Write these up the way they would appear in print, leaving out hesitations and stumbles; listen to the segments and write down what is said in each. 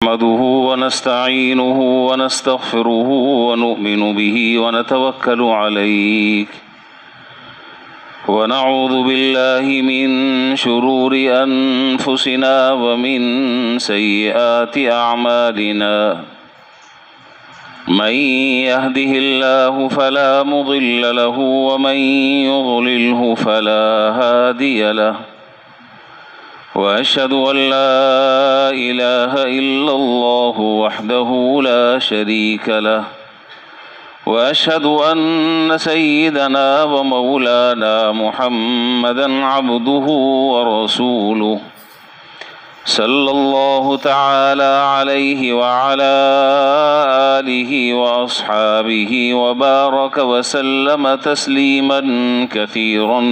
नहमदुहु व नस्तईनुहु व नस्तगफिरुहु व नुमिनु बिही व नतवक्कलु अलैहि व नऊज़ु बिल्लाहि मिन शुरूरि अनफुसिना व मिन सय्यिआति अअमालिना मन यहदिहिल्लाहु फला मुदिल्ल लहु व मन युद्लिल्हु फला हादिय लहु व अशहदु अन ला इलाहा इल्लल्लाहु वहदहु ला शरीक लहु व अशहदु अन्न सय्यिदना व मौलाना मुहम्मदन अब्दुहु व रसूलुहु सल्लल्लाहु तआला अलैहि व अला आलिहि व अस्हाबिहि व बारक व सल्लम तस्लीमन कसीरन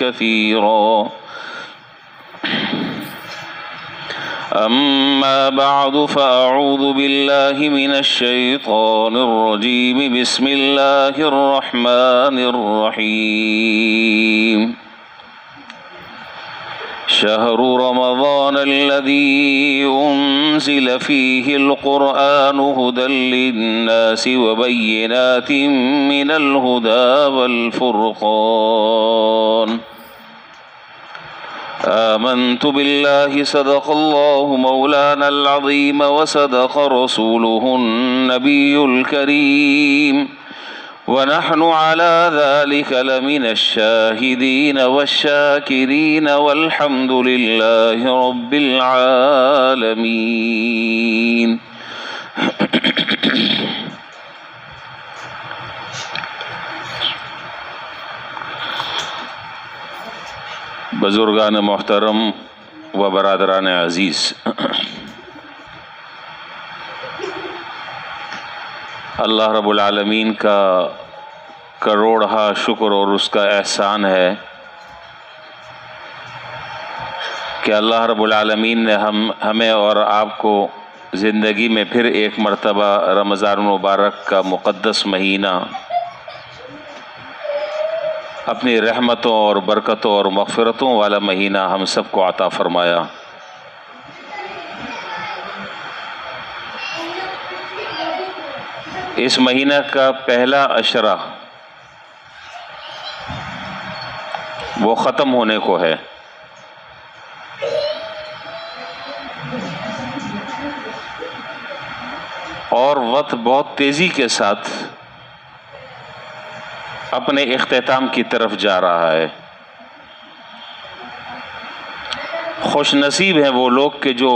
कसीरा। अम्मा बअद फ़अऊज़ु बिल्लाहि मिनश शैतानिर रजीम बिस्मिल्लाहिर रहमानिर रहीम। शहरु रमज़ानल्लज़ी उन्ज़िल फ़ीहिल क़ुरआनु हुदल लिन्नासि व बय्यिनातिन मिनल हुदा वल फ़ुरक़ान। आमन्तु बिल्लाहि सदक़ल्लाहु मौलानल अज़ीम व सदक़ रसूलुहुन नबियुल करीम व नहनु अला ज़ालिका लमिनश शाहिदीन वश्शाकिरीन वल्हम्दुलिल्लाहि रब्बिल आलमीन। बुज़ुर्गान मोहतरम व बरादरान अज़ीज़, अल्लाह रब्बुल आलमीन का करोड़हा शुक्र और उसका एहसान है कि अल्लाह रब्बुल आलमीन ने हमें और आपको ज़िंदगी में फिर एक मरतबा रमज़ान मुबारक का मुक़द्दस महीना अपनी रहमतों और बरकतों और मग़फ़िरतों वाला महीना हम सबको अता फ़रमाया। इस महीना का पहला अशरा वो ख़त्म होने को है और वक्त बहुत तेज़ी के साथ अपने इख्तिताम की तरफ जा रहा है। खुश नसीब हैं वो लोग कि जो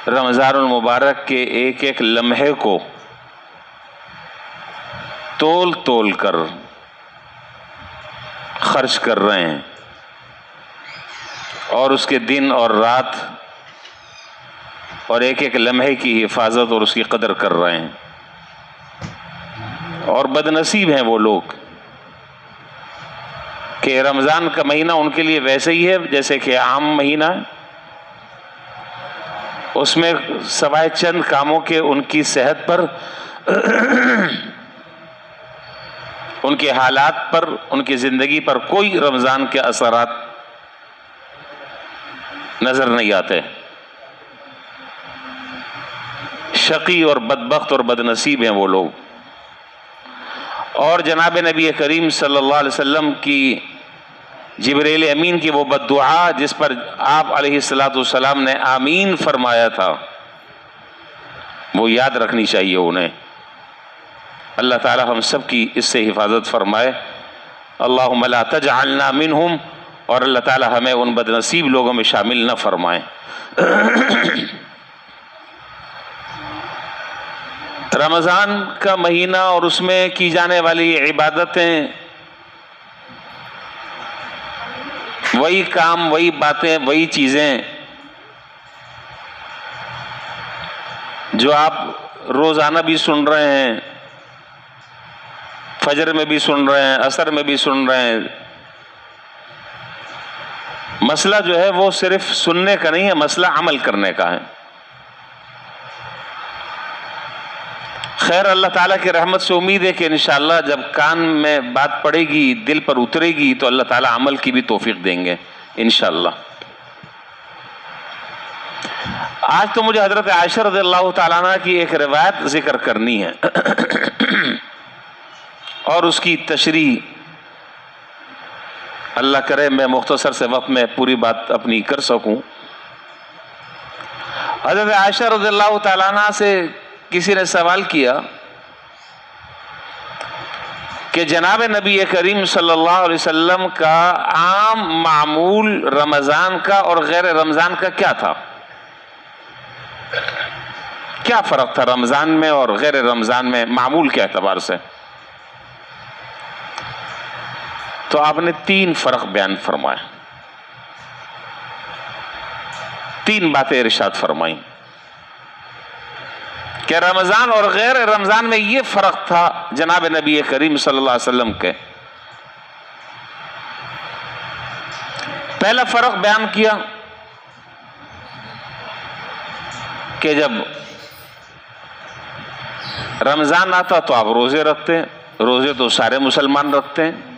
रमज़ानुल मुबारक के एक एक लम्हे को तोल तोल कर खर्च कर रहे हैं और उसके दिन और रात और एक एक लम्हे की हिफाजत और उसकी कदर कर रहे हैं। और बदनसीब हैं वो लोग कि रमज़ान का महीना उनके लिए वैसे ही है जैसे कि आम महीना है, उसमें सवाए चंद कामों के उनकी सेहत पर उनके हालात पर उनकी ज़िंदगी पर कोई रमज़ान के असरात नज़र नहीं आते। शकी और बदबख्त और बदनसीब हैं वो लोग। और जनाब नबी करीम सल्लल्लाहु अलैहि वसल्लम की जिब्रील अमीन की वो बद्दुआ जिस पर आप अलैहिस्सलातु वस्सलाम ने आमीन फरमाया था, वो याद रखनी चाहिए उन्हें। अल्लाह ताला हम सब की इससे हिफाजत फरमाए। अल्लाहुम्मा ला तजअलना मिनहुम, और अल्लाह ताला हमें उन बदनसीब लोगों में शामिल न फरमाए। रमज़ान का महीना और उसमें की जाने वाली इबादतें, वही काम, वही बातें, वही चीज़ें जो आप रोज़ाना भी सुन रहे हैं, फजर में भी सुन रहे हैं, असर में भी सुन रहे हैं। मसला जो है वो सिर्फ सुनने का नहीं है, मसला अमल करने का है। खैर, अल्लाह ताला की रहमत से उम्मीद है कि इंशाअल्लाह जब कान में बात पड़ेगी, दिल पर उतरेगी, तो अल्लाह ताला अमल की भी तौफीक देंगे इंशाअल्लाह। आज तो मुझे हजरत आयशा रज़ियल्लाहु ताला अन्हा की एक रिवायत जिक्र करनी है और उसकी तशरीह अल्लाह करे मैं मुख्तसर से वक्त में पूरी बात अपनी कर सकूं। हजरत आयशा रज़ियल्लाहु ताला अन्हा से किसी ने सवाल किया कि जनाब नबी करीम सल्लल्लाहु अलैहि वसल्लम का आम मामूल रमज़ान का और गैर रमज़ान का क्या था, क्या फ़र्क था रमज़ान में और गैर रमज़ान में मामूल के एतबार से। तो आपने 3 फ़र्क बयान फरमाए, 3 बातें इरशाद फरमाई कि रमज़ान और गैर रमज़ान में ये फ़र्क था जनाब नबी करीम सल्लल्लाहु अलैहि वसल्लम के। पहला फ़र्क बयान किया कि जब रमज़ान आता तो आप रोज़े रखते हैं, रोज़े तो सारे मुसलमान रखते हैं,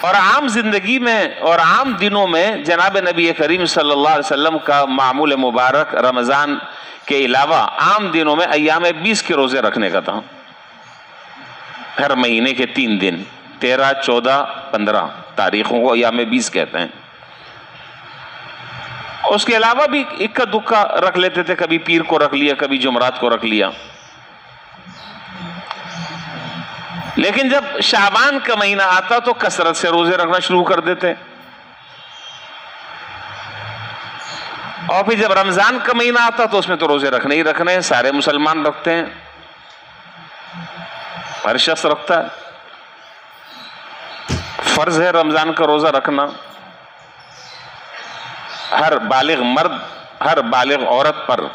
और आम जिंदगी में और आम दिनों में जनाब नबी करीम सल्लल्लाहु अलैहि वसल्लम का मामूल मुबारक रमज़ान के अलावा आम दिनों में अय्याम 20 के रोज़े रखने का था। हर महीने के 3 दिन 13, 14, 15 तारीखों को अय्याम 20 कहते हैं। उसके अलावा भी इक्का दुक्का रख लेते थे, कभी पीर को रख लिया, कभी जुमरात को रख लिया। लेकिन जब शाबान का महीना आता तो कसरत से रोजे रखना शुरू कर देते, और फिर जब रमजान का महीना आता तो उसमें तो रोजे रखने ही रखने हैं, सारे मुसलमान रखते हैं, हर शख्स रखता है, फर्ज है रमजान का रोजा रखना। हर बालिग मर्द, हर बालिग औरत पर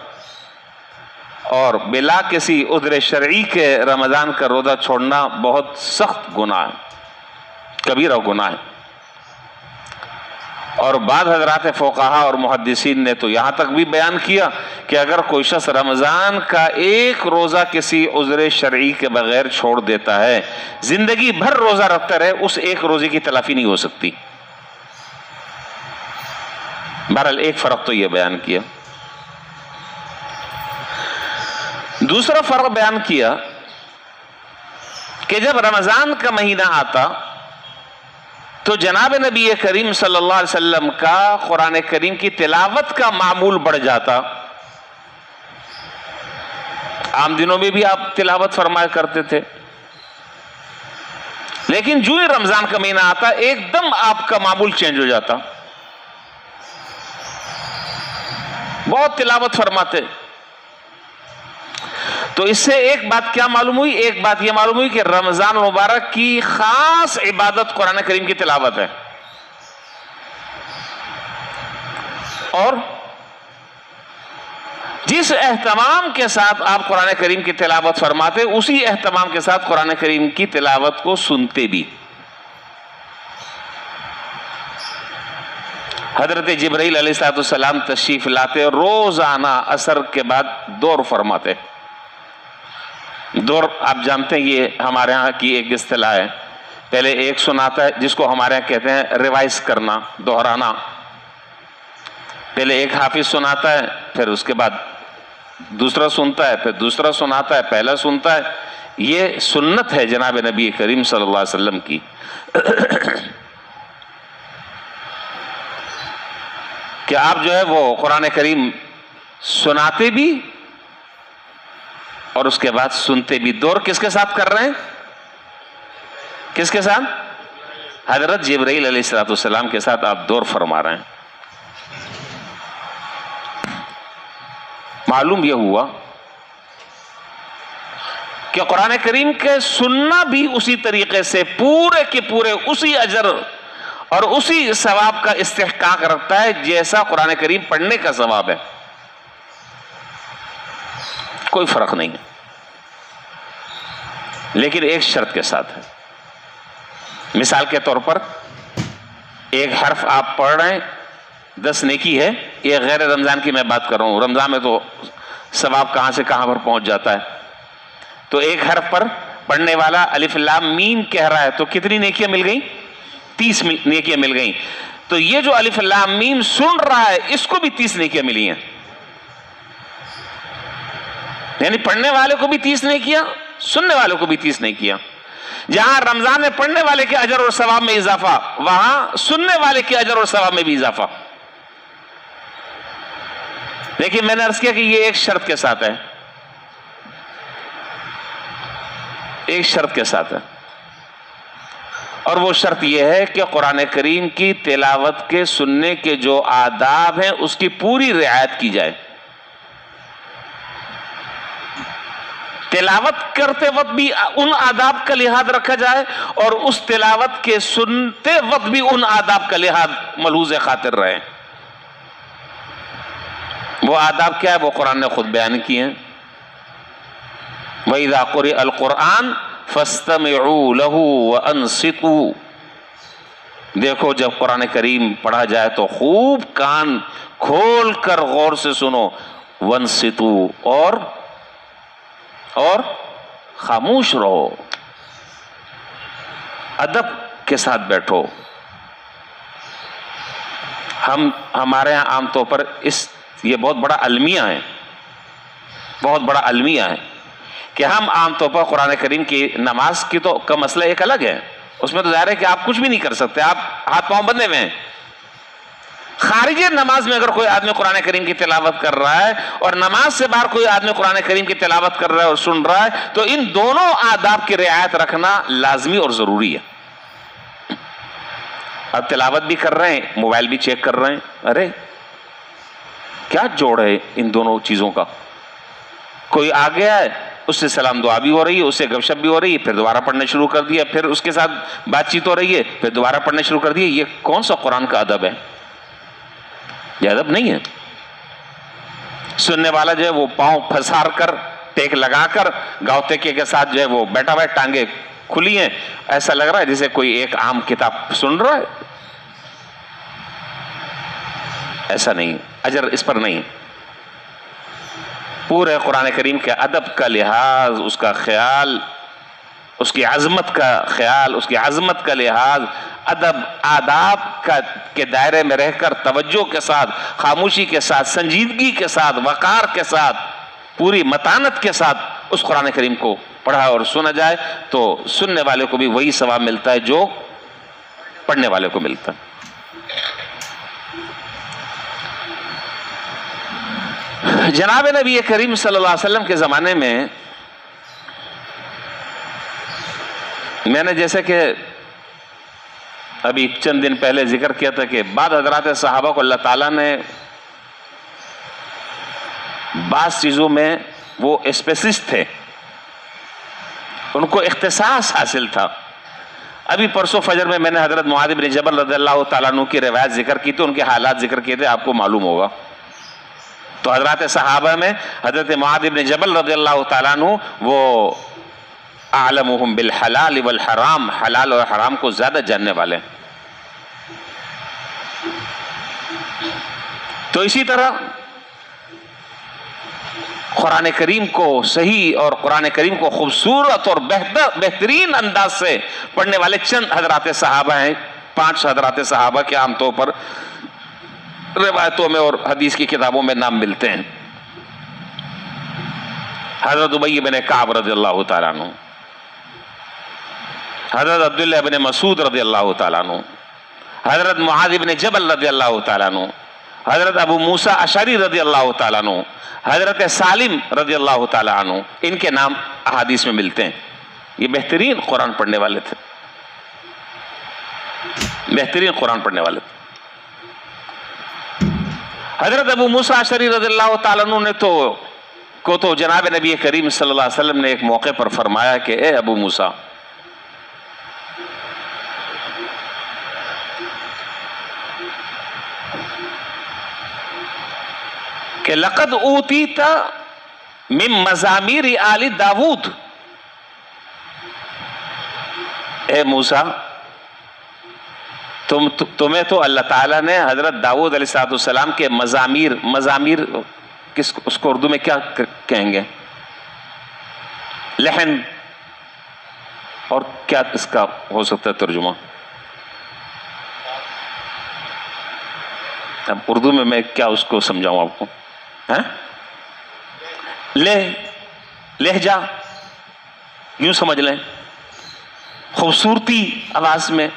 और बिला किसी उद्र शरई के रमज़ान का रोज़ा छोड़ना बहुत सख्त गुनाह है, कबीरा गुनाह है। और बाद हजरात फ़ुक़हा और मुहद्दिसीन ने तो यहाँ तक भी बयान किया कि अगर कोई शख्स रमज़ान का एक रोज़ा किसी उज़्र शरई के बगैर छोड़ देता है, ज़िंदगी भर रोज़ा रखता रहे, उस एक रोज़े की तलाफ़ी नहीं हो सकती। बहरहाल एक फ़र्क तो यह बयान किया। दूसरा फ़र्क बयान किया कि जब रमज़ान का महीना आता तो जनाब नबी करीम सल्लल्लाहु अलैहि वसल्लम का कुरान करीम की तिलावत का मामूल बढ़ जाता। आम दिनों में भी आप तिलावत फरमाया करते थे, लेकिन जो ही रमज़ान का महीना आता एकदम आपका मामूल चेंज हो जाता, बहुत तिलावत फरमाते। तो इससे एक बात क्या मालूम हुई, एक बात यह मालूम हुई कि रमजान मुबारक की खास इबादत कुरान करीम की तिलावत है, और जिस एहतमाम के साथ आप कुरान करीम की तिलावत फरमाते, उसी एहतमाम के साथ कुरान करीम की तिलावत को सुनते भी। हजरत जिब्राइल अलैहिस्सलाम तशरीफ लाते और रोजाना असर के बाद दौर फरमाते। दौर आप जानते हैं ये हमारे यहाँ की एक इस्तिलाह है, पहले एक सुनाता है जिसको हमारे यहाँ कहते हैं रिवाइज करना, दोहराना। पहले एक हाफिज सुनाता है, फिर उसके बाद दूसरा सुनता है, फिर दूसरा सुनाता है, पहला सुनता है। ये सुन्नत है जनाब नबी करीम सल्लल्लाहु अलैहि वसल्लम की कि आप जो है वो कुरान करीम सुनाते भी और उसके बाद सुनते भी। दौर किसके साथ कर रहे हैं, किसके साथ? हजरत जिब्राइल अलैहिस्सलाम के साथ आप दौर फरमा रहे हैं। मालूम यह हुआ कि कुरान करीम के सुनना भी उसी तरीके से पूरे के पूरे उसी अजर और उसी सवाब का इस्तेहकाक रखता है जैसा कुरान करीम पढ़ने का सवाब है, कोई फर्क नहीं है। लेकिन एक शर्त के साथ है। मिसाल के तौर पर एक हर्फ आप पढ़ रहे हैं, 10 नेकी है। ये गैर रमजान की मैं बात कर रहा हूं, रमजान में तो सवाब कहां से कहां पर पहुंच जाता है। तो एक हर्फ पर पढ़ने वाला अलिफ लाम मीम कह रहा है तो कितनी नेकियां मिल गई? 30 नेकियां मिल गई। तो ये जो अलिफ लाम मीम सुन रहा है इसको भी 30 नेकियां मिली हैं, यानी पढ़ने वाले को भी 30 नेकियां, सुनने वाले को भी 30 नेकियां। जहां रमजान में पढ़ने वाले के अजर और सवाब में इजाफा, वहां सुनने वाले के अजर और सवाब में भी इजाफा। लेकिन मैंने अर्ज किया कि ये एक शर्त के साथ है, एक शर्त के साथ है, और वो शर्त यह है कि कुरान करीम की तिलावत के सुनने के जो आदाब हैं उसकी पूरी रियायत की जाए। तिलावत करते वक्त भी उन आदाब का लिहाज रखा जाए और उस तिलावत के सुनते वक्त भी उन आदाब का लिहाज मलहूज़ खातिर रहे। वो आदाब क्या है? वो कुरान ने खुद बयान किए हैं। वइज़ा क़ुरिअल क़ुरआन फस्तमिऊ लहू व अंसितू। देखो जब कुरान करीम पढ़ा जाए तो खूब कान खोल कर गौर से सुनो, वंसितू और खामोश रहो, अदब के साथ बैठो। हमारे यहाँ आमतौर पर ये बहुत बड़ा अलमिया है, बहुत बड़ा अलमिया है कि हम आमतौर पर कुरान करीम की नमाज की तो का मसला एक अलग है, उसमें तो जाहिर है कि आप कुछ भी नहीं कर सकते, आप हाथ पांव बंधे हुए हैं। खारिज नमाज में अगर कोई आदमी कुरान करीम की तिलावत कर रहा है और नमाज से बाहर कोई आदमी कुरान करीम की तिलावत कर रहा है और सुन रहा है, तो इन दोनों आदाब की रियायत रखना लाजमी और जरूरी है। अब तिलावत भी कर रहे हैं, मोबाइल भी चेक कर रहे हैं, अरे क्या जोड़ है इन दोनों चीजों का? कोई आ गया है, उससे सलाम दुआ भी हो रही है, उससे गपशप भी हो रही है, फिर दोबारा पढ़ना शुरू कर दिया, फिर उसके साथ बातचीत हो रही है, फिर दोबारा पढ़ना शुरू कर दिया। ये कौन सा कुरान का अदब है? ये अदब नहीं है। सुनने वाला जो है वो पांव फंसार कर, टेक लगाकर, गाँव तेके के साथ जो है वो बैठा हुआ है, टांगे खुली हैं, ऐसा लग रहा है जैसे कोई एक आम किताब सुन रहा है। ऐसा नहीं, अजर इस पर नहीं। पूरे कुरान करीम के अदब का लिहाज, उसका ख्याल, उसकी अजमत का ख्याल, उसकी अजमत का लिहाज, अदब आदाब का के दायरे में रहकर तवज्जो के साथ, खामोशी के साथ, संजीदगी के साथ, वक़ार के साथ, पूरी मतानत के साथ उस कुरान करीम को पढ़ा और सुना जाए तो सुनने वाले को भी वही सवाब मिलता है जो पढ़ने वाले को मिलता है। जनाब नबी करीम सल्लल्लाहु अलैहि वसल्लम के ज़माने में, मैंने जैसे कि अभी चंद दिन पहले जिक्र किया था कि बाद हज़रात सहाबा को अल्लाह ताला ने बाज़ चीज़ों में वो स्पेसिस्ट थे, उनको इख्तिसास हासिल था। अभी परसों फजर में मैंने हज़रत मुआज़ बिन जबल रज़ियल्लाहु ताला अन्हु की रिवायत जिक्र की थी, उनके हालात जिक्र किए थे, आपको मालूम होगा। तो हज़रात सहाबा में हज़रत मुआज़ बिन जबल रज़ियल्लाहु ताला अन्हु वो आलमुहुम बिल हलाल वल हराम, हलाल और हराम को ज़्यादा जानने वाले। तो इसी तरह कुरान करीम को सही और कुरान करीम को खूबसूरत और बेहतरीन अंदाज से पढ़ने वाले चंद हज़रात सहाबा हैं। 5 हज़रात सहाबा के आमतौर पर रिवायतों में और हदीस की किताबों में नाम मिलते हैं। हज़रत उबई बिन काब रज़ियल्लाहु ताला अन्हु, हज़रत अब्दुल्लाह बिन मसूद रज़ियल्लाहु ताला अन्हु, हज़रत मुआज़ बिन जबल रज़ियल्लाहु ताला अन्हु, हज़रत अबू मूसा अशरी रज़ियल्लाहु ताला अन्हु, हज़रत सालिम रज़ियल्लाहु ताला अन्हु, इनके नाम अहादीस में मिलते हैं। ये बेहतरीन कुरान पढ़ने वाले थे, बेहतरीन कुरान पढ़ने वाले थे। हज़रत अबू मूसा अशरी रज़ियल्लाहु ताला अन्हु ने तो जनाब नबी करीम सल्लल्लाहु अलैहि वसल्लम ने एक मौके पर फरमाया कि ए अबू मूसा, कि लक़द ऊतीता मिन मज़ामीर आली दाऊद, ए मूसा तुम्हें तो अल्लाह ताला ने हज़रत दाऊद अलैहिस्सलाम के मज़ामीर उसको उर्दू में क्या कहेंगे? लहन, और क्या इसका हो सकता है तर्जुमा? अब उर्दू में मैं क्या उसको समझाऊं आपको, हैं? लहजा यूं समझ लें, खूबसूरती आवाज में।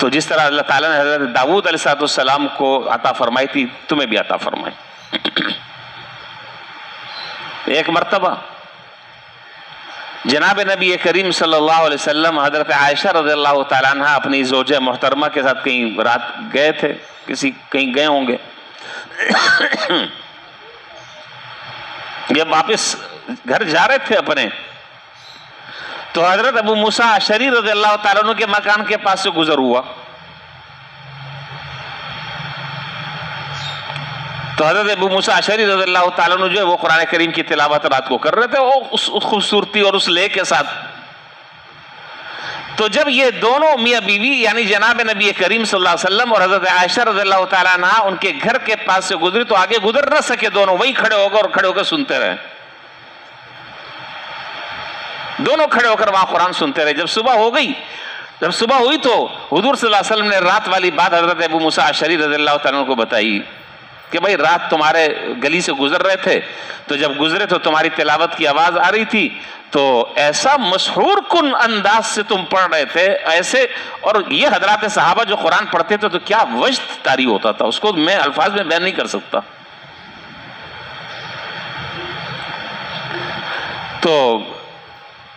तो जिस तरह अल्लाह ताला ने हज़रत दाऊद अलैहिस्सलाम को अता फरमाई थी, तुम्हें भी अता फरमाई। एक मर्तबा जनाब नबी करीम सल्लल्लाहु अलैहि वसल्लम हज़रत आयशा रज़ियल्लाहु ताला अन्हा अपनी ज़ौजा मोहतरमा के साथ कहीं रात गए थे, कहीं गए होंगे। जब वापस घर जा रहे थे अपने, तो हजरत अबू मूसा अशरी रज़ियल्लाहु ताला अन्हु के मकान के पास से गुजर हुआ। तो हजरत अबू मूसा अशरी रज़ियल्लाहु ताला अन्हु जो है वो कुरान करीम की तिलावत रात को कर रहे थे, वो उस खूबसूरती और उस ले के साथ। तो जब ये दोनों मियाँ बीवी यानी जनाब नबी करीम सल्लल्लाहु अलैहि वसल्लम और हजरत आयशा रज़ियल्लाहु ताला अन्हा उनके घर के पास से गुजरी, तो आगे गुजर न सके, दोनों वहीं खड़े होकर सुनते रहे। दोनों खड़े होकर वहां कुरान सुनते रहे। जब सुबह हुई तो हुजूर सल्लल्लाहु अलैहि वसल्लम ने रात वाली बात हजरत अबू मूसा अशरी रज़ियल्लाहु ताला अन्हु को बताई कि भाई रात तुम्हारे गली से गुजर रहे थे, तो जब गुजरे तो तुम्हारी तिलावत की आवाज आ रही थी, तो ऐसा मशहूर कुन अंदाज से तुम पढ़ रहे थे ऐसे, और ये हजरात सहाबा जो कुरान पढ़ते थे तो क्या वजद तारी होता था, उसको मैं अल्फाज में बयान नहीं कर सकता। तो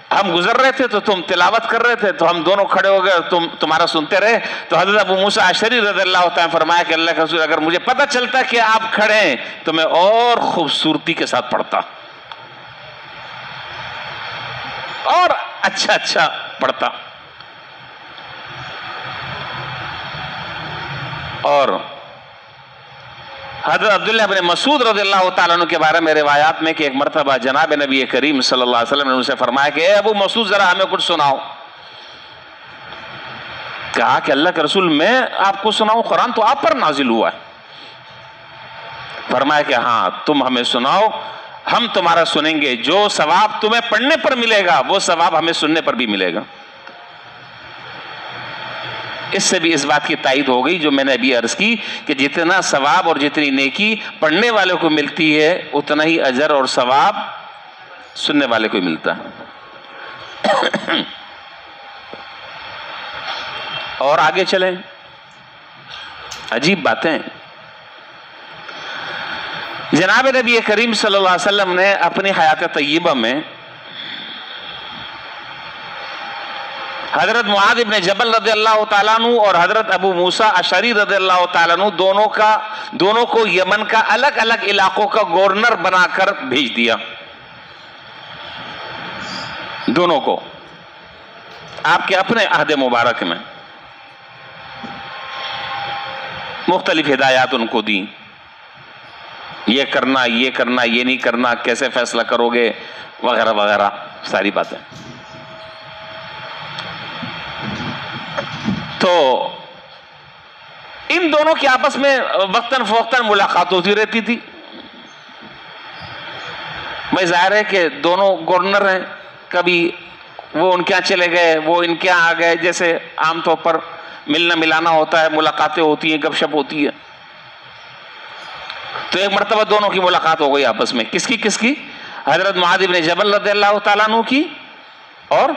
हम गुजर रहे थे तो तुम तिलावत कर रहे थे, तो हम दोनों खड़े हो गए, तुम्हारा सुनते रहे। तो हज़रत अबू मूसा अशरी रज़ियल्लाहु ताला फरमाया कि अल्लाह के रसूल, अगर मुझे पता चलता कि आप खड़े हैं तो मैं और खूबसूरती के साथ पढ़ता और अच्छा पढ़ता। और हज़रत अब्दुल्लाह इब्न मसूद रज़ियल्लाहु ताला अन्हु के बारे में रिवायात में कि एक मरतबा जनाब नबी करीम सल्लल्लाहु अलैहि वसल्लम ने उनसे फरमाया कि अबू मसूद जरा हमें कुछ सुनाओ। कहा कि अल्लाह के रसूल मैं आपको सुनाऊं, कुरान तो आप पर नाजिल हुआ है। फरमाया कि हाँ तुम हमें सुनाओ, हम तुम्हारा सुनेंगे, जो सवाब तुम्हें पढ़ने पर मिलेगा वो सवाब हमें सुनने पर भी मिलेगा। इससे भी इस बात की तायद हो गई जो मैंने अभी अर्ज की कि जितना सवाब और जितनी नेकी पढ़ने वाले को मिलती है उतना ही अजर और सवाब सुनने वाले को मिलता है। और आगे चलें, अजीब बातें। जनाब नबी करीम सल्लल्लाहु अलैहि वसल्लम ने अपनी हयात तय्यबा में हजरत मुआद इब्न जबल रज़ियल्लाहु ताला अन्हु और हजरत अबू मूसा अशरी रज़ियल्लाहु ताला अन्हु दोनों को यमन का अलग अलग इलाकों का गवर्नर बनाकर भेज दिया। दोनों को आपके अपने अहद मुबारक में मुख्तलिफ हिदायत उनको दी, ये करना, ये नहीं करना, कैसे फैसला करोगे, वगैरह वगैरह सारी बातें। तो इन दोनों की आपस में वक्तन फवक्तन मुलाकात होती रहती थी। भाई जाहिर है कि दोनों गवर्नर हैं, कभी वो उनके यहाँ चले गए, वो इनके यहाँ आ गए, जैसे आमतौर पर मिलना मिलाना होता है, मुलाकातें होती हैं, गपशप होती है। तो एक मरतबा दोनों की मुलाकात हो गई आपस में। किसकी? हजरत मुआद इब्न जबल रज़ियल्लाहु ताला अन्हु की और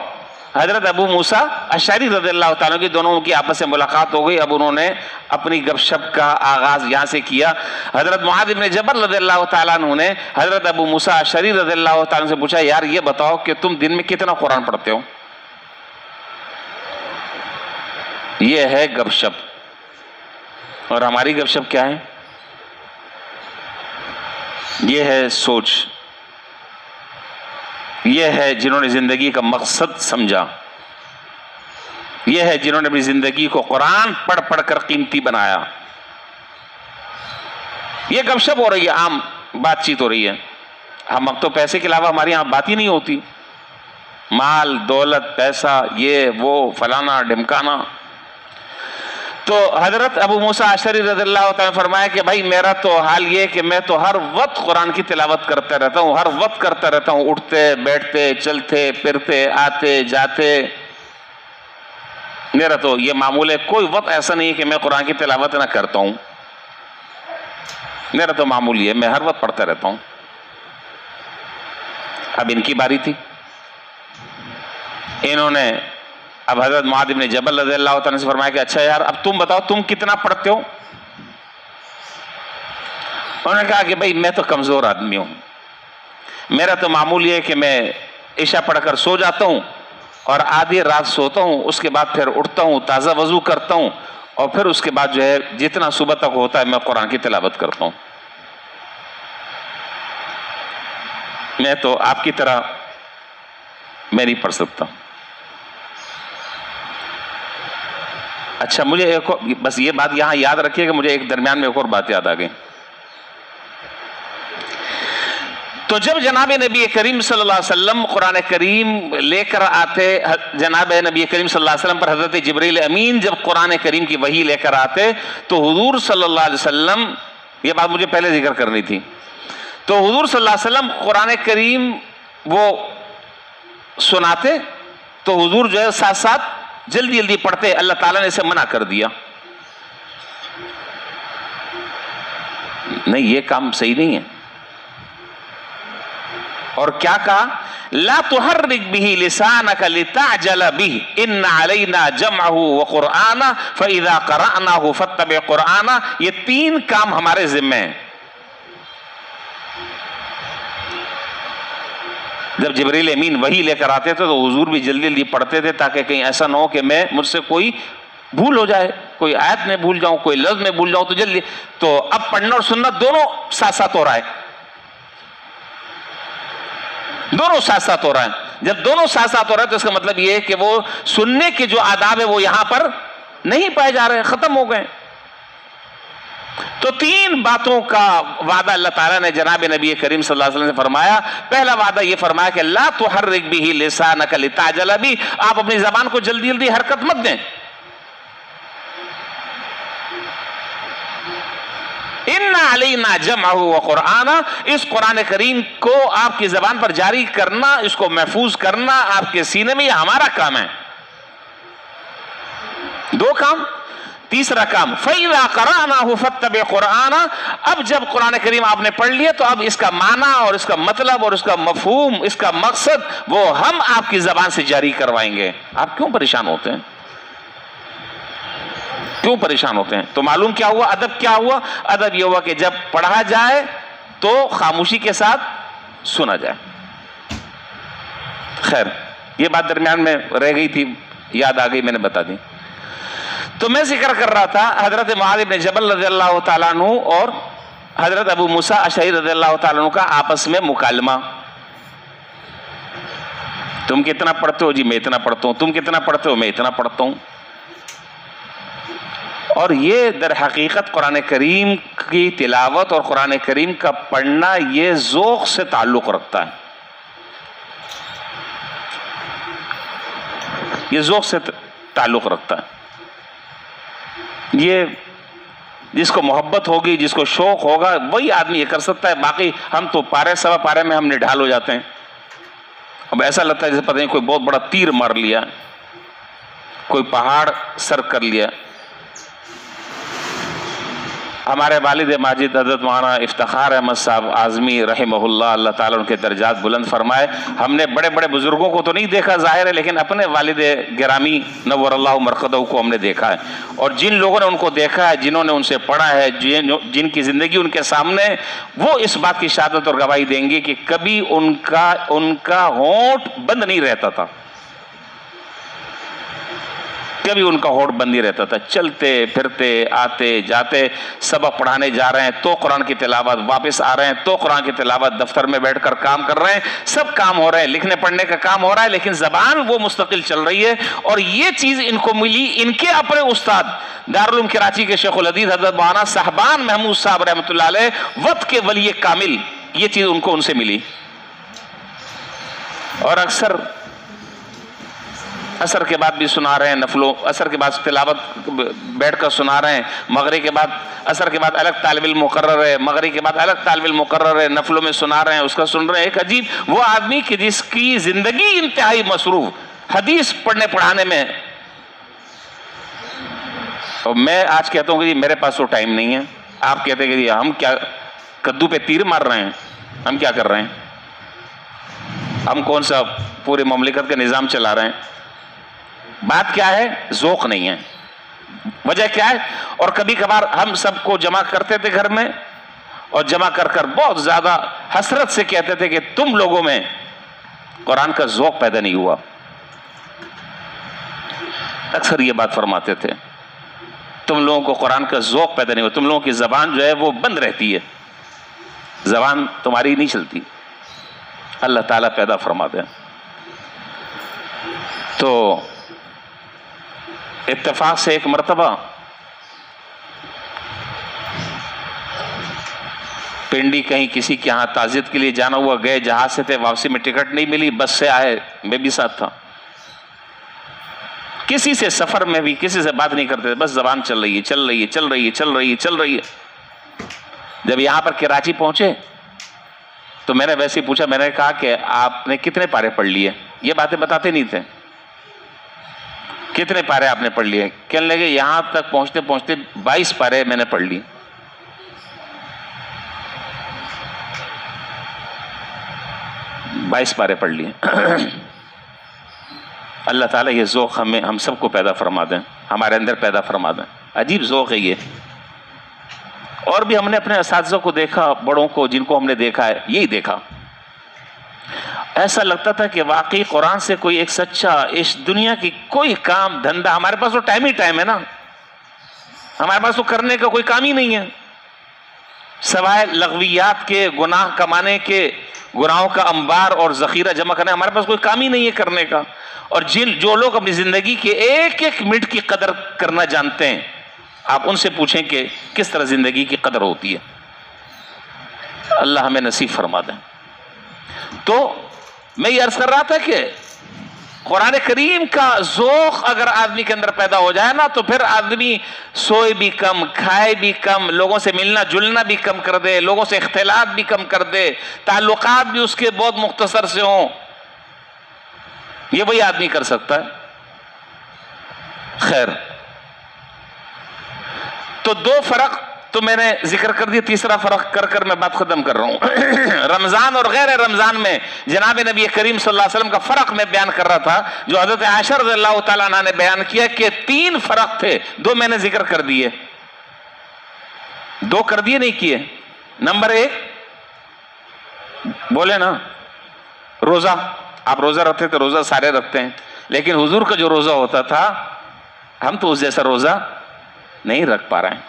हजरत अबू मूसा अशरी रज़ियल्लाहु ताला की, दोनों की आपस में मुलाकात हो गई। अब उन्होंने अपनी गपशप का आगाज यहाँ से किया। हजरत मुआद इब्न जबल रज़ियल्लाहु ताला अन्हु ने हजरत अबू मूसा अशरी रज़ियल्लाहु ताला से पूछा, यार ये बताओ कि तुम दिन में कितना कुरान पढ़ते हो? ये है गपशप। और हमारी गपशप क्या है? ये है सोच, ये है जिन्होंने जिंदगी का मकसद समझा, ये है जिन्होंने अपनी जिंदगी को कुरान पढ़ पढ़ कर कीमती बनाया। ये गपशप हो रही है, आम बातचीत हो रही है। हम अब तो पैसे के अलावा हमारी यहाँ बात ही नहीं होती, माल दौलत पैसा ये वो फलाना ढिमकाना। तो हजरत अबू मूसा अशरी रज़ियल्लाहु ताला फरमाया कि भाई मेरा तो हाल ये कि मैं तो हर वक्त कुरान की तिलावत करता रहता हूँ, हर वक्त करता रहता हूँ, उठते बैठते चलते फिरते आते जाते। मेरा तो ये मामूल है, कोई वक्त ऐसा नहीं है कि मैं कुरान की तिलावत ना करता हूँ। मेरा तो मामूल ये, मैं हर वक्त पढ़ता रहता हूँ। अब इनकी बारी थी। इन्होंने अब हजरत मुआद इब्न जबल रज़ियल्लाहु तआला से फरमाया कि अच्छा यार, अब तुम बताओ तुम कितना पढ़ते हो। उन्होंने कहा कि भाई मैं तो कमज़ोर आदमी हूँ, मेरा तो मामूल ये है कि मैं इशा पढ़कर सो जाता हूँ और आधी रात सोता हूँ, उसके बाद फिर उठता हूँ, ताज़ा वज़ू करता हूँ और फिर उसके बाद जो है जितना सुबह तक होता है मैं कुरान की तिलावत करता हूँ। मैं तो आपकी तरह मैं नहीं पढ़ सकता। अच्छा, मुझे एक और, बस ये बात यहां याद रखिएगा, मुझे एक दरमियान में एक और बात याद आ गई। तो जब जनाब नबी करीम सल्लल्लाहु अलैहि वसल्लम कुरान करीम लेकर आते, जनाब नबी करीम सल्लल्लाहु अलैहि वसल्लम पर हजरत जिब्रील अमीन जब कुरान करीम की वही लेकर आते तो हुजूर सल्लल्लाहु अलैहि वसल्लम, ये बात मुझे पहले जिक्र करनी थी, तो हुजूर सल्लल्लाहु अलैहि वसल्लम कुरान करीम वो सुनाते तो हुजूर जो है साथ साथ जल्दी जल्दी पढ़ते। अल्लाह ताला ने इसे मना कर दिया, नहीं ये काम सही नहीं है। और क्या कहा, ला तुहर्रिक बिही लिसानक लिताजल बिही इन्ना अलैना जमअहु व कुरआना फइज़ा क़रअनाहु फत्तबि कुरआना। ये 3 काम हमारे जिम्मे हैं। जब जिब्रील अमीन वही लेकर आते थे तो हुजूर भी जल्दी जल्दी पढ़ते थे ताकि कहीं ऐसा ना हो कि मुझसे कोई भूल हो जाए, कोई आयत में भूल जाऊं, कोई लफ्ज में भूल जाऊं, तो जल्दी। तो अब पढ़ना और सुनना दोनों साथ साथ हो रहा है, दोनों साथ साथ हो रहा है। जब दोनों साथ साथ हो रहा है तो इसका मतलब यह है कि वो सुनने के जो आदाब है वो यहां पर नहीं पाए जा रहे, खत्म हो गए। तो 3 बातों का वादा अल्लाह ताला ने जनाब नबी करीम सल्लल्लाहु अलैहि वसल्लम से फरमाया। पहला वादा ये फरमाया कि ला तुहर्रिक बिही लिसानक लिताजल बिही, आप अपनी जबान को जल्दी जल्दी हरकत मत दें। इन्ना अलैना जमअहु व कुरआना, इस कुरान करीम को आपकी जबान पर जारी करना, इसको महफूज करना आपके सीने में, यह हमारा काम है। 2 काम। तीसरा काम, फ़इज़ा क़रअनाहु फ़त्तबि कुरआना, अब जब कुरान करीम आपने पढ़ लिया तो अब इसका माना और इसका मतलब और इसका मफ़हूम, इसका मकसद वो हम आपकी ज़बान से जारी करवाएंगे। आप क्यों परेशान होते हैं, क्यों परेशान होते हैं? तो मालूम क्या हुआ, अदब क्या हुआ? अदब यह हुआ कि जब पढ़ा जाए तो खामोशी के साथ सुना जाए। खैर, ये बात दरमियान में रह गई थी, याद आ गई, मैंने बता दी। तो मैं जिक्र कर रहा था हजरत मुआज़ इब्न जबल रज़ियल्लाहु ताला अन्हु और हजरत अबू मूसा अशअरी रज़ियल्लाहु ताला अन्हु का आपस में मुकालमा। तुम कितना पढ़ते हो? जी मैं इतना पढ़ता हूं। तुम कितना पढ़ते हो? मैं इतना पढ़ता हूं। और ये दर हकीकत कुरान करीम की तिलावत और कुरान करीम का पढ़ना ये ज़ौक़ से ताल्लुक़ रखता है, ये ज़ौक़ से ताल्लुक़ रखता है। ये जिसको मोहब्बत होगी, जिसको शौक़ होगा, वही आदमी ये कर सकता है। बाकी हम तो पारे सवा पारे में हम निढाल हो जाते हैं। अब ऐसा लगता है जैसे पता नहीं कोई बहुत बड़ा तीर मार लिया, कोई पहाड़ सर कर लिया। हमारे वालिद माजिद हज़रत मौलाना इफ्तिखार अहमद साहब आज़मी रहमहुल्लाह, अल्लाह ताला उनके दर्जात बुलंद फरमाए, हमने बड़े बड़े बुजुर्गों को तो नहीं देखा ज़ाहिर है, लेकिन अपने वालिद गिरामी नव्वरल्लाहु मरक़दहू को हमने देखा है। और जिन लोगों ने उनको देखा है, जिन्होंने उनसे पढ़ा है, जिनकी ज़िंदगी उनके सामने, वो इस बात की शहादत और गवाही देंगे कि कभी उनका होंठ बंद नहीं रहता था, कभी उनका होठ बंद नहीं रहता था। चलते फिरते आते जाते, सबक पढ़ाने जा रहे हैं तो कुरान की तिलावत, वापस आ रहे हैं तो कुरान की तिलावत, दफ्तर में बैठकर काम कर रहे हैं, सब काम हो रहे हैं, लिखने पढ़ने का काम हो रहा है, लेकिन जबान वो मुस्तकिल चल रही है। और ये चीज इनको मिली इनके अपने उस्ताद दारुल उलूम कराची के शेखुल हदीस हज़रत मौलाना साहबान महमूद साहब रहमतुल्लाह अलैह, वक्त के वली कामिल, ये चीज उनको उनसे मिली। और अक्सर असर के बाद भी सुना रहे हैं, नफलों असर के बाद तिलावत बैठकर सुना रहे हैं, मगरिब के बाद असर के बाद अलग तालिब इल्म मुकर्रर है, मगरिब के बाद अलग तालिब इल्म मुकर्रर है, नफलों में सुना रहे हैं, उसका सुन रहे हैं। एक अजीब वो आदमी कि जिसकी जिंदगी इंतहाई मसरूफ हदीस पढ़ने पढ़ाने में और मैं आज कहता हूँ कि मेरे पास तो टाइम नहीं है, आप कहते हैं कि हम क्या कद्दू पे तीर मार रहे हैं, हम क्या कर रहे हैं, हम कौन सा पूरे ममलिकत का निज़ाम चला रहे हैं। बात क्या है, ज़ौक़ नहीं है। वजह क्या है, और कभी कभार हम सबको जमा करते थे घर में, और जमा कर कर बहुत ज़्यादा हसरत से कहते थे कि तुम लोगों में कुरान का ज़ौक़ पैदा नहीं हुआ। अक्सर ये बात फरमाते थे, तुम लोगों को कुरान का ज़ौक़ पैदा नहीं हुआ, तुम लोगों की ज़बान जो है वो बंद रहती है, ज़बान तुम्हारी नहीं चलती। अल्लाह ताला पैदा फरमा दे। तो इत्तेफाक से एक मरतबा पिंडी कहीं किसी के यहाँ ताज़ियत के लिए जाना हुआ, गए, जहाज से थे, वापसी में टिकट नहीं मिली, बस से आए, मैं भी साथ था। किसी से सफर में भी किसी से बात नहीं करते, बस जबान चल रही है, चल रही है, चल रही है, चल रही है, चल रही है। जब यहां पर कराची पहुंचे तो मैंने वैसे ही पूछा, मैंने कहा कि आपने कितने पारे पढ़ लिए। ये बातें बताते नहीं थे, कितने पारे आपने पढ़ लिए। कहने लगे यहां तक पहुंचते पहुंचते 22 पारे मैंने पढ़ लिए। बाईस पारे पढ़ लिए। अल्लाह ताला ये ज़ौक़ हमें, हम सबको पैदा फरमा दें, हमारे अंदर पैदा फरमा दें। अजीब ज़ौक़ है ये। और भी हमने अपने असातिज़ा को देखा, बड़ों को जिनको हमने देखा है, यही देखा, ऐसा लगता था कि वाकई कुरान से कोई एक सच्चा, इस दुनिया की कोई काम धंधा, हमारे पास तो टाइम ही टाइम है ना, हमारे पास तो करने का कोई काम ही नहीं है, सवाए लगवियात के, गुनाह कमाने के, गुनाहों का अंबार और जखीरा जमा करने, हमारे पास कोई काम ही नहीं है करने का। और जो लोग अपनी जिंदगी के एक एक मिनट की कदर करना जानते हैं, आप उनसे पूछें कि किस तरह जिंदगी की कदर होती है। अल्लाह हमें नसीब फरमा दें। तो मैं ये अर्ज कर रहा था कि कुरान करीम का ज़ौक़ अगर आदमी के अंदर पैदा हो जाए ना, तो फिर आदमी सोए भी कम, खाए भी कम, लोगों से मिलना जुलना भी कम कर दे, लोगों से इख्तिलात भी कम कर दे, ताल्लुकात भी उसके बहुत मुख्तसर से हों। ये वही आदमी कर सकता है। खैर, तो दो फर्क तो मैंने जिक्र कर दिया, तीसरा फर्क कर कर मैं बात खत्म कर रहा हूं। रमजान और गैर रमजान में जनाब नबी करीम सल्लल्लाहु अलैहि वसल्लम का फर्क मैं बयान कर रहा था, जो हजरत आयशा रज़ियल्लाहु ताला अन्हा ने बयान किया कि 3 फर्क थे, 2 मैंने जिक्र कर दिए, 2 कर दिए नहीं किए। नंबर 1 बोले ना, रोजा, आप रोजा रखते थे, रोजा सारे रखते हैं, लेकिन हुजूर का जो रोजा होता था, हम तो उस जैसा रोजा नहीं रख पा रहे हैं।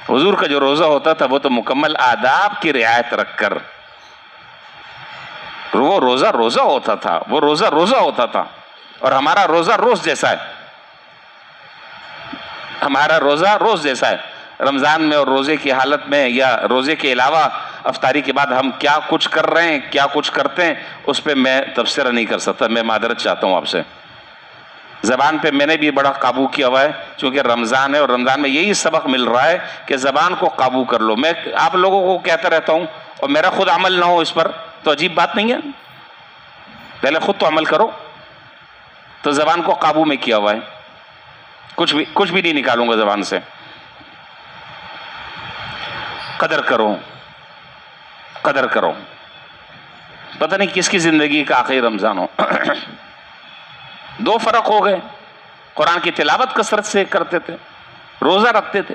हुजूर का जो रोजा होता था वो तो मुकम्मल आदाब की रियायत रखकर वो रोजा रोजा होता था, वो रोजा रोजा होता था। और हमारा रोजा रोज जैसा है, हमारा रोजा रोज जैसा है। रमजान में और रोजे की हालत में या रोजे के अलावा अफ्तारी के बाद हम क्या कुछ कर रहे हैं, क्या कुछ करते हैं, उस पर मैं तबसरा नहीं कर सकता। मैं मादरत चाहता हूँ आपसे। ज़बान पे मैंने भी बड़ा काबू किया हुआ है, क्योंकि रमज़ान है और रमज़ान में यही सबक मिल रहा है कि ज़बान को काबू कर लो। मैं आप लोगों को कहता रहता हूँ और मेरा खुद अमल ना हो इस पर तो अजीब बात नहीं है। पहले खुद तो अमल करो। तो ज़बान को काबू में किया हुआ है, कुछ भी नहीं निकालूंगा ज़बान से। कदर करो, कदर करो। पता नहीं किसकी ज़िंदगी का आखिरी रमज़ान हो। 2 फर्क हो गए। कुरान की तिलावत कसरत से करते थे, रोजा रखते थे।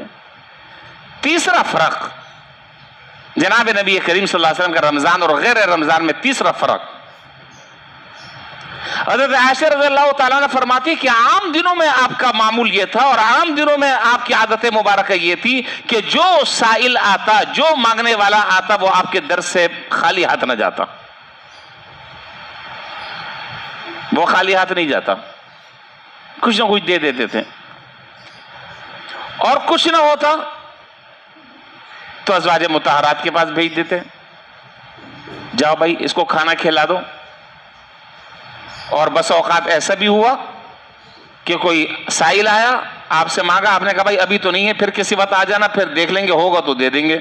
तीसरा फर्क जनाब नबी करीम सल्लल्लाहु अलैहि वसल्लम का रमजान और गैर रमजान में तीसरा फर्क, हज़रत आयशा रज़ियल्लाहु ताला ने फरमाती कि आम दिनों में आपका मामूल ये था और आम दिनों में आपकी आदत मुबारक ये थी कि जो साइल आता, जो मांगने वाला आता, वो आपके दर से खाली हाथ न जाता, वो खाली हाथ नहीं जाता, कुछ ना कुछ दे देते थे। और कुछ ना होता तो अज़वाज मुतहरात के पास भेज देते, जाओ भाई इसको खाना खिला दो। और बस औकात ऐसा भी हुआ कि कोई साइल आया, आपसे मांगा, आपने कहा भाई अभी तो नहीं है, फिर किसी वक्त आ जाना, फिर देख लेंगे, होगा तो दे देंगे।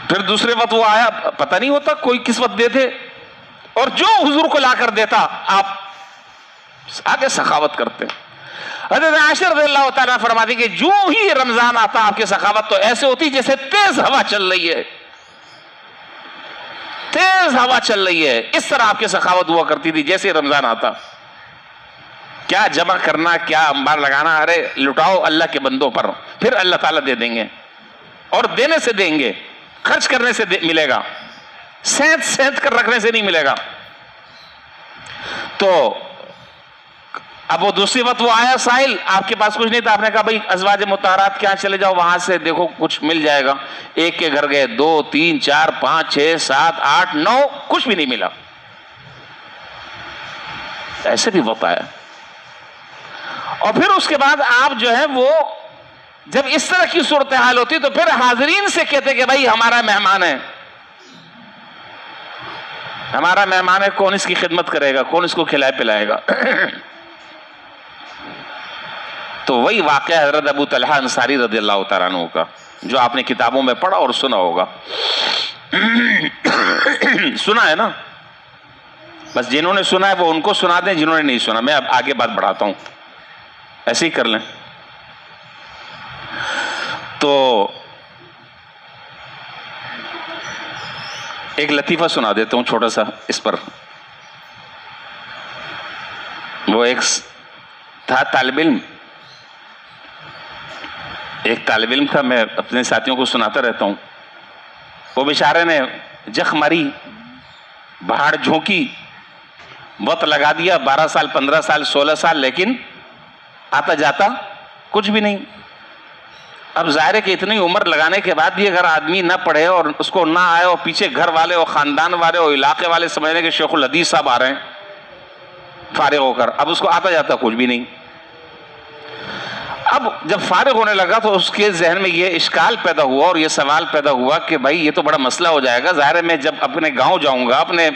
फिर दूसरे वक्त वो आया, पता नहीं होता कोई किस वक्त देते, और जो हुजूर को लाकर देता आप आगे सखावत करते। हज़रत आयशा रज़ियल्लाहु ताला फरमाती कि जो ही रमजान आता आपकी सखावत तो ऐसे होती जैसे तेज हवा चल रही है, तेज हवा चल रही है, इस तरह आपकी सखावत हुआ करती थी जैसे रमजान आता। क्या जमा करना, क्या अंबार लगाना, अरे लुटाओ अल्लाह के बंदों पर, फिर अल्लाह ताला दे देंगे, और देने से देंगे, खर्च करने से मिलेगा, सेंध सेंध कर रखने से नहीं मिलेगा। तो अब वो दूसरी बात, वो आया साहिल, आपके पास कुछ नहीं था, आपने कहा भाई अज़वाज मुतहरात के यहाँ चले जाओ, वहां से देखो कुछ मिल जाएगा। एक के घर गए, 2 3 4 5 6 7 8 9, कुछ भी नहीं मिला। ऐसे भी वक्त आया। और फिर उसके बाद आप जो है वो जब इस तरह की सूरत हाल होती तो फिर हाजरीन से कहते कि भाई हमारा मेहमान है, हमारा मेहमान है, कौन इसकी खिदमत करेगा, कौन इसको खिलाए पिलाएगा। तो वही वाक़या हज़रत अबू तलहा अंसारी रज़ियल्लाहु तआला अन्हु का, जो आपने किताबों में पढ़ा और सुना होगा। सुना है ना, बस जिन्होंने सुना है वो उनको सुना दें, जिन्होंने नहीं सुना मैं अब आगे बात बढ़ाता हूं, ऐसे ही कर लें। तो एक लतीफ़ा सुना देता हूं छोटा सा इस पर। वो एक था तालिब इल्म, एक तालिब इल्म था, मैं अपने साथियों को सुनाता रहता हूँ। वो बेचारे ने जख मारी, भाड़ झोंकी, वक्त लगा दिया, 12 साल 15 साल 16 साल, लेकिन आता जाता कुछ भी नहीं। अब जाहिर है कि इतनी उम्र लगाने के बाद भी अगर आदमी ना पढ़े और उसको ना आए, और पीछे घर वाले और ख़ानदान वाले और इलाके वाले समझने के शेखुल हदीस साहब आ रहे हैं फारिग होकर, अब उसको आता जाता कुछ भी नहीं। अब जब फारिग होने लगा तो उसके जहन में ये इश्काल पैदा हुआ और ये सवाल पैदा हुआ कि भाई ये तो बड़ा मसला हो जाएगा। ज़ाहिर है मैं जब अपने गांव जाऊंगा, अपने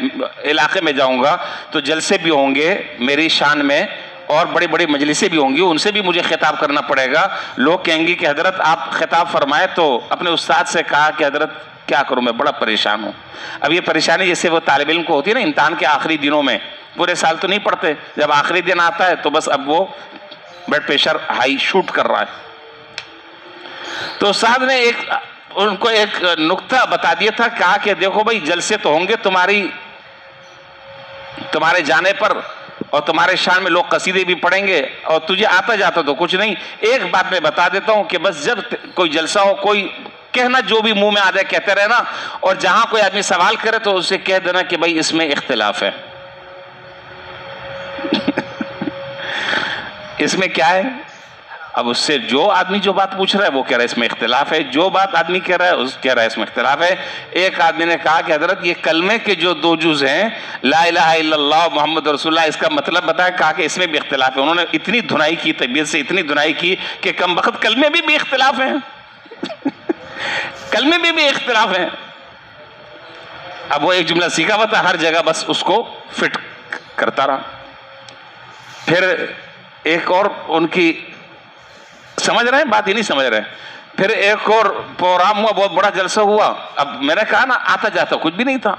इलाके में जाऊंगा तो जलसे भी होंगे मेरी शान में, और बड़ी बड़ी मजलिसें भी होंगी, उनसे भी मुझे खिताब करना पड़ेगा। लोग कहेंगे कि हजरत आप खिताब फरमाए। तो अपने उस्ताद से कहा कि हजरत क्या करूँ, मैं बड़ा परेशान हूँ। अब ये परेशानी जैसे वो तालिब इल्म को होती है ना इम्तिहान के आखिरी दिनों में, पूरे साल तो नहीं पढ़ते, जब आखिरी दिन आता है तो बस अब वो ब्लड प्रेशर हाई शूट कर रहा है। तो उस्ताद ने उनको एक नुक्ता बता दिया था, कहा कि देखो भाई जलसे तो होंगे तुम्हारे जाने पर, और तुम्हारे शान में लोग कसीदे भी पढ़ेंगे, और तुझे आता जाता तो कुछ नहीं। एक बात मैं बता देता हूं कि बस जब कोई जलसा हो, कोई कहना जो भी मुंह में आ जाए कहते रहना, और जहां कोई आदमी सवाल करे तो उसे कह देना कि भाई इसमें इख्तिलाफ है। इसमें क्या है? अब उससे जो आदमी जो बात पूछ रहा है वो कह रहा है इसमें इख्तिलाफ है, जो बात आदमी कह रहा है उस कह रहा है इसमें इख्तिलाफ है। एक आदमी ने कहा कि हजरत ये कलमे के जो 2 जुज़ हैं, ला इलाहा इल्लल्लाह मुहम्मद रसूलुल्लाह, इसका मतलब बताया। कहा कि इसमें भी इख्तिलाफ है। उन्होंने इतनी धुनाई की, तबीयत से इतनी धुनाई की कि कम वक्त कलमे में भी इख्तिलाफ है। कलमे में भी इख्तिलाफ है। अब वो एक जुमला सीखा हुआ था, हर जगह बस उसको फिट करता रहा। फिर एक और उनकी समझ रहे हैं बात, ही नहीं समझ रहे। फिर एक और प्रोग्राम हुआ, बहुत बड़ा जलसा हुआ। अब मैंने कहा ना आता जाता कुछ भी नहीं था,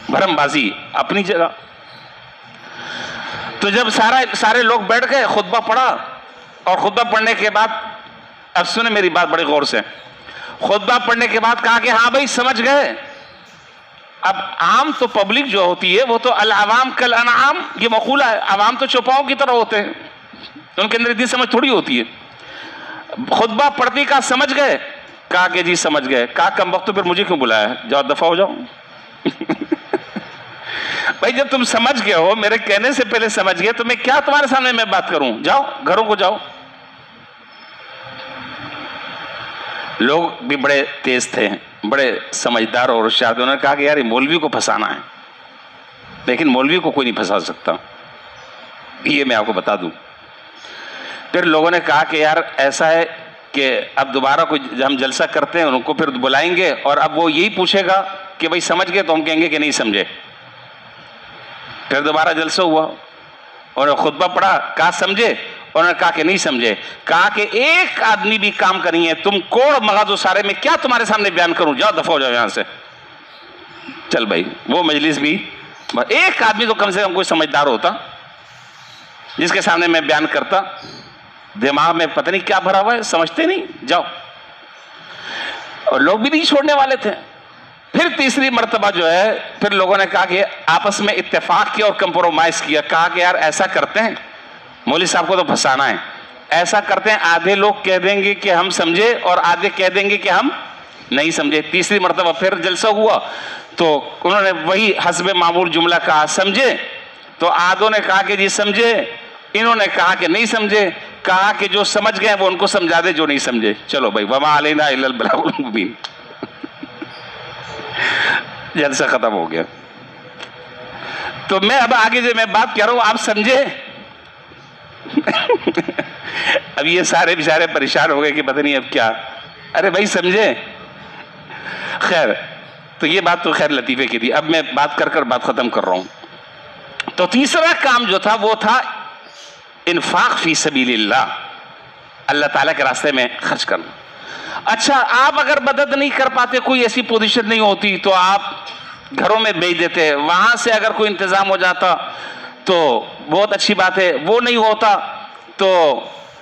भरमबाजी अपनी जगह। तो जब सारे लोग बैठ गए, खुतबा पढ़ा, और खुतबा पढ़ने के बाद, अब सुने मेरी बात बड़े गौर से, खुतबा पढ़ने के बाद कहा कि हाँ भाई समझ गए। अब आम तो पब्लिक जो होती है वो तो अल अवाम कल अनआम, ये मकूला है, अवाम तो चौपाओं की तरह होते हैं, उनके अंदर इतनी समझ थोड़ी होती है। खुतबा पढ़ती का समझ गए? कहा कि जी समझ गए। कहा कम वक्त फिर मुझे क्यों बुलाया, जाओ दफा हो जाओ। भाई जब तुम समझ गए हो, मेरे कहने से पहले समझ गए, तो मैं क्या तुम्हारे सामने मैं बात करूं? जाओ घरों को जाओ। लोग भी बड़े तेज थे, बड़े समझदार और होशियार। उन्होंने कहा कि यार ये मौलवी को फंसाना है, लेकिन मौलवी को कोई नहीं फंसा सकता, ये मैं आपको बता दूं। फिर लोगों ने कहा कि यार ऐसा है कि अब दोबारा कोई हम जलसा करते हैं, उनको फिर बुलाएंगे, और अब वो यही पूछेगा कि भाई समझ गए, तो हम कहेंगे कि नहीं समझे। फिर दोबारा जलसा हुआ, उन्होंने खुतबा पढ़ा, कहा समझे? उन्होंने कहा कि नहीं समझे। कहा कि एक आदमी भी काम करी है, तुम कोड़ मगा दो सारे, में क्या तुम्हारे सामने बयान करूं, जाओ दफा हो जाओ यहां से। चल भाई वो मजलिस भी, एक आदमी तो कम से कम कोई समझदार होता। जिसके सामने मैं बयान करता, दिमाग में पता नहीं क्या भरा हुआ है, समझते नहीं, जाओ। और लोग भी नहीं छोड़ने वाले थे। फिर तीसरी मर्तबा जो है, फिर लोगों ने कहा कि आपस में इत्तेफाक किया और कंप्रोमाइज किया, कहा कि यार ऐसा करते हैं, मौलवी साहब को तो फंसाना है, ऐसा करते हैं, आधे लोग कह देंगे कि हम समझे और आधे कह देंगे कि हम नहीं समझे। तीसरी मर्तबा फिर जलसा हुआ तो उन्होंने वही हस्बे मामूल जुमला कहा, समझे? तो आधों ने कहा कि जी समझे, इन्होंने कहा कि नहीं समझे, कहा कि जो समझ गए वो उनको समझा दे, जो नहीं समझे चलो भाई, वमा अलैना इल्लल बलागुल मुबीन। जलसा खत्म हो गया। तो मैं अब आगे जो मैं बात कह रहा हूं आप समझे? अब ये सारे बेचारे परेशान हो गए कि पता नहीं अब क्या। अरे भाई समझे? खैर, तो ये बात तो खैर लतीफे की थी। अब मैं बात कर बात खत्म कर रहा हूं। तो तीसरा काम जो था वो था इन्फाक फी सबीलिल्लाह, अल्लाह ताला के रास्ते में खर्च करना। अच्छा, आप अगर मदद नहीं कर पाते, कोई ऐसी पोजीशन नहीं होती तो आप घरों में भेज देते, वहां से अगर कोई इंतजाम हो जाता तो बहुत अच्छी बात है, वो नहीं होता तो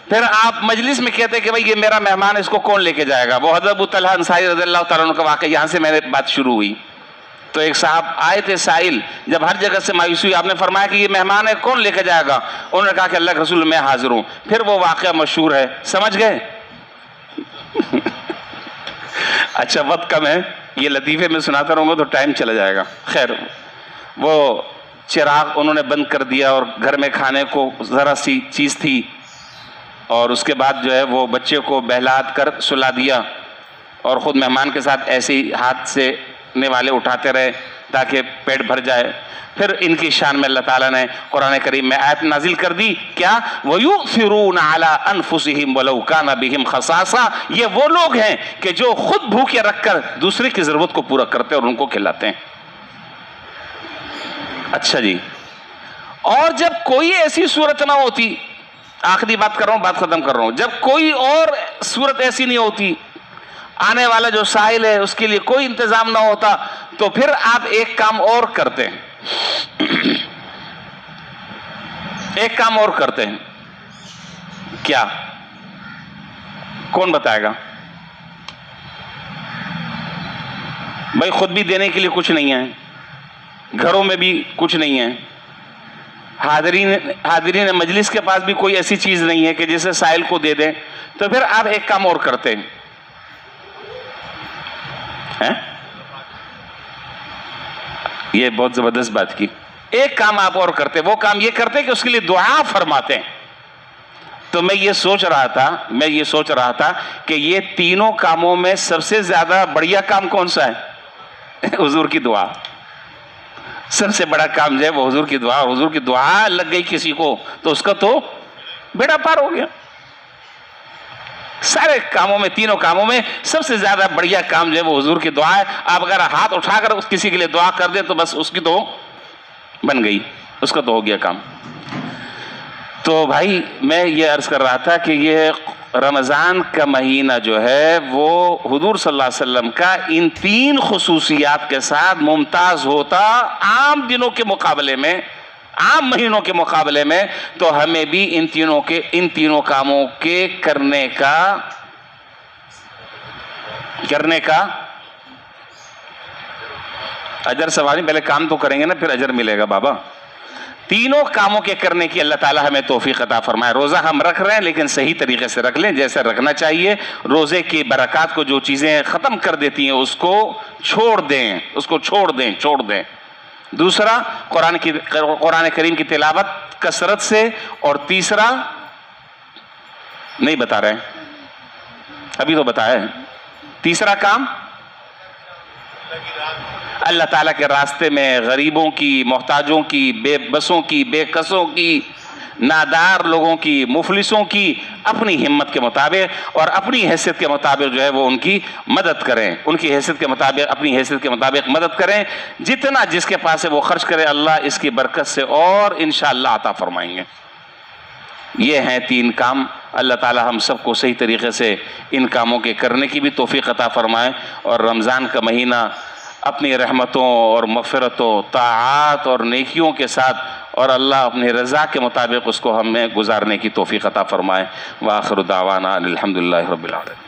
फिर आप मजलिस में कहते कि भाई ये मेरा मेहमान है, इसको कौन लेके जाएगा। वो हज़रत अबू तलहा अंसारी रज़ियल्लाहु ताला अन्हु का वाक़या, यहाँ से मेरे बात शुरू हुई। तो एक साहब आए थे साइल, जब हर जगह से मायूसी हुई, आपने फरमाया कि ये मेहमान है, कौन लेके जाएगा? उन्होंने कहा कि अल्लाह के रसूल मैं हाजिर हूँ। फिर वो वाक़या मशहूर है, समझ गए? अच्छा, वक्त कम है, ये लतीफ़े में सुनाता रहूँगा तो टाइम चला जाएगा। खैर, वो चिराग उन्होंने बंद कर दिया और घर में खाने को ज़रा सी चीज़ थी, और उसके बाद जो है वो बच्चे को बहला कर सुला दिया और ख़ुद मेहमान के साथ ऐसे ही हाथ से वाले उठाते रहे ताकि पेट भर जाए। फिर इनकी शान में अल्लाह ताला ने कुरान करीम में आयत नाजिल कर दी, क्या? वयुसिरून अला अनफुसिहिम वलौ काना बिहिम खसासा, ये वो लोग हैं कि जो खुद भूखे रखकर दूसरे की ज़रूरत को पूरा करते हैं और उनको खिलाते हैं। अच्छा जी, और जब कोई ऐसी सूरत ना होती, आखिरी बात कर रहा हूं, बात खत्म कर रहा हूं, जब कोई और सूरत ऐसी नहीं होती, आने वाला जो साहिल है उसके लिए कोई इंतजाम ना होता, तो फिर आप एक काम और करते हैं। एक काम और करते हैं, क्या? कौन बताएगा? भाई खुद भी देने के लिए कुछ नहीं है, घरों में भी कुछ नहीं है, हाज़रीन मजलिस के पास भी कोई ऐसी चीज नहीं है कि जिसे साहिल को दे दें, तो फिर आप एक काम और करते हैं। ये बहुत जबरदस्त बात की। एक काम आप और करते, वो काम ये करते कि उसके लिए दुआ फरमाते हैं। तो मैं ये सोच रहा था कि ये तीनों कामों में सबसे ज्यादा बढ़िया काम कौन सा है? हुजूर की दुआ। सबसे बड़ा काम जो है वो हुजूर की दुआ, और हुजूर की दुआ लग गई किसी को तो उसका तो बेड़ा पार हो गया। सारे कामों में, तीनों कामों में सबसे ज्यादा बढ़िया काम जो है वो हुजूर की दुआ है। आप अगर हाथ उठाकर उस किसी के लिए दुआ कर दे तो बस उसकी तो बन गई, उसका तो हो गया काम। तो भाई मैं ये अर्ज कर रहा था कि ये रमज़ान का महीना जो है वो हुजूर सल्लल्लाहु अलैहि वसल्लम का इन तीन खुसूसियात के साथ मुमताज़ होता आम दिनों के मुकाबले में, आम महीनों के मुकाबले में, तो हमें भी इन तीनों कामों के करने का अजर सवाल नहीं, पहले काम तो करेंगे ना फिर अजर मिलेगा बाबा। तीनों कामों के करने की अल्लाह ताला हमें तौफीक अता फरमाए। रोज़ा हम रख रहे हैं लेकिन सही तरीके से रख लें, जैसे रखना चाहिए। रोज़े की बरक़ात को जो चीज़ें ख़त्म कर देती हैं उसको छोड़ दें। दूसरा, कुरान करीम की तिलावत कसरत से, और तीसरा नहीं बता रहे, अभी तो बताया है। तीसरा काम अल्लाह ताला के रास्ते में गरीबों की, मोहताजों की, बेबसों की, बेकसों की, नादार लोगों की, मुफलिसों की अपनी हिम्मत के मुताबिक और अपनी हैसियत के मुताबिक जो है वो उनकी मदद करें। उनकी हैसियत के मुताबिक, अपनी हैसियत के मुताबिक मदद करें। जितना जिसके पास है वो खर्च करे, अल्लाह इसकी बरकत से और इंशाअल्लाह अता फरमाएंगे। ये हैं तीन काम। अल्लाह ताला हम सबको सही तरीके से इन कामों के करने की भी तौफीक अता फरमाए, और रमज़ान का महीना अपनी रहमतों और मग़फ़िरतों, ताआत और नेकियों के साथ और अल्लाह अपनी रज़ा के मुताबिक उसको हमें गुजारने की तौफ़ीक़ अता फ़रमाए। व आख़िरु दावाना अल्हम्दुलिल्लाहि रब्बिल आलमीन।